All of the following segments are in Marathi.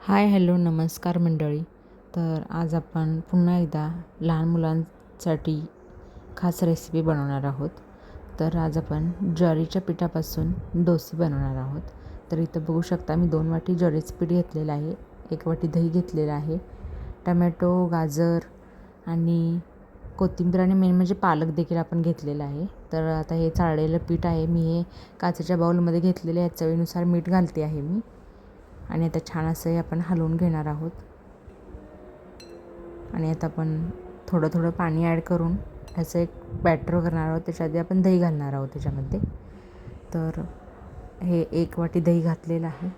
हाय हॅलो नमस्कार मंडळी. तर आज आपण पुन्हा एकदा लहान मुलांसाठी खास रेसिपी बनवणार आहोत. तर आज आपण ज्वारीच्या पिठापासून डोसे बनवणार आहोत. तर इथं बघू शकता मी 2 वाटी ज्वारीचं पीठ घेतलेलं आहे, 1 वाटी दही घेतलेलं आहे, टमॅटो, गाजर आणि कोथिंबीर आणि मेन म्हणजे पालक देखील आपण घेतलेला आहे. तर आता हे चाळलेलं पीठ आहे, मी हे काचेच्या बाउलमध्ये घेतलेले आहे. चवीनुसार मीठ घालते आहे मी आणि आता छान असं हे आपण हलवून घेणार आहोत. आणि आता आपण थोडं थोडं पाणी ॲड करून ह्याचं एक बॅटर करणार आहोत. त्याच्या आधी आपण दही घालणार आहोत त्याच्यामध्ये. तर हे 1 वाटी दही घातलेलं आहे.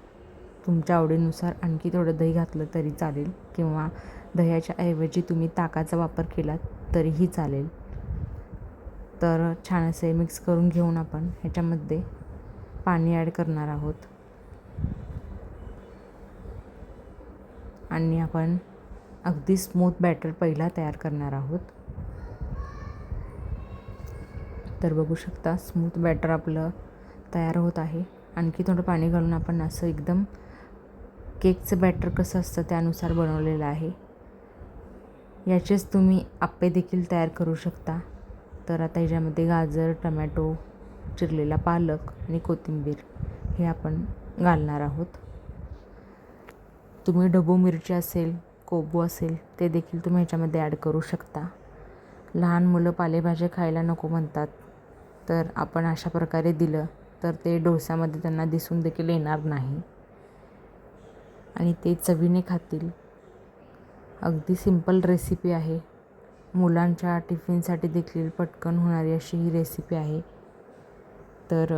तुमच्या आवडीनुसार आणखी थोडं दही घातलं तरी चालेल किंवा दह्याच्या ऐवजी तुम्ही ताकाचा वापर केलात तरीही चालेल. तर छान असे मिक्स करून घेऊन आपण ह्याच्यामध्ये पाणी ॲड करणार आहोत आणि आपण अगदी स्मूथ बॅटर पहिला तयार करणार आहोत. तर बघू शकता स्मूथ बॅटर आपलं तयार होत आहे. आणखी थोडं पाणी घालून आपण असं एकदम केकचं बॅटर कसं असतं त्यानुसार बनवलेलं आहे. याचेच तुम्ही आप्पे देखील तयार करू शकता. तर आता ह्याच्यामध्ये गाजर, टमॅटो, चिरलेला पालक आणि कोथिंबीर हे आपण घालणार आहोत. तुम्ही ढबू मिरची असेल, कोबू असेल ते देखील तुम्ही ह्याच्यामध्ये ॲड करू शकता. लहान मुलं पालेभाज्या खायला नको म्हणतात, तर आपण अशा प्रकारे दिलं तर ते डोस्यामध्ये त्यांना दिसून देखील येणार नाही आणि ते चवीने खातील. अगदी सिंपल रेसिपी आहे. मुलांच्या टिफिनसाठी देखील पटकन होणारी अशी ही रेसिपी आहे. तर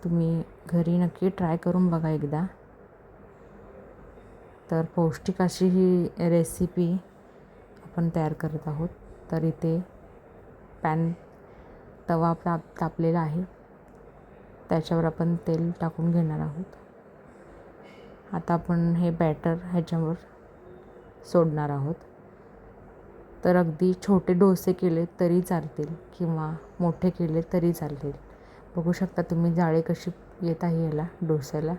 तुम्ही घरी नक्की ट्राय करून बघा एकदा. तर पौष्टिक अशी ही रेसिपी आपण तयार करत आहोत. तर इथे तवा तापलेला आहे, त्याच्यावर आपण तेल टाकून घेणार आहोत. आता आपण हे बॅटर ह्याच्यावर सोडणार आहोत. तर अगदी छोटे डोसे केले तरी चालतील किंवा मोठे केले तरी चालतील. बघू शकता तुम्ही जाळी कशी येत आहे याला डोस्याला.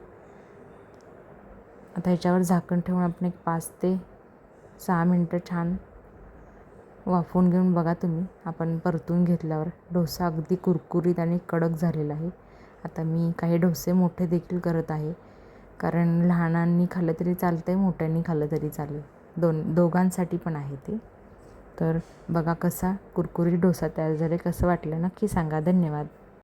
आता ह्याच्यावर झाकण ठेवून आपण एक 5 ते 6 मिनटं छान वाफवून घेऊन बघा तुम्ही. आपण परतून घेतल्यावर डोसा अगदी कुरकुरीत आणि कडक झालेला आहे. आता मी काही डोसे मोठे देखील करत आहे, कारण लहानांनी खाल्लं तरी चालतं आहे, मोठ्यांनी खाल्लं तरी चालेल. दोघांसाठी पण आहे ते. तर बघा कसा कुरकुरीत डोसा तयार झाला. कसं वाटलं नक्की सांगा. धन्यवाद.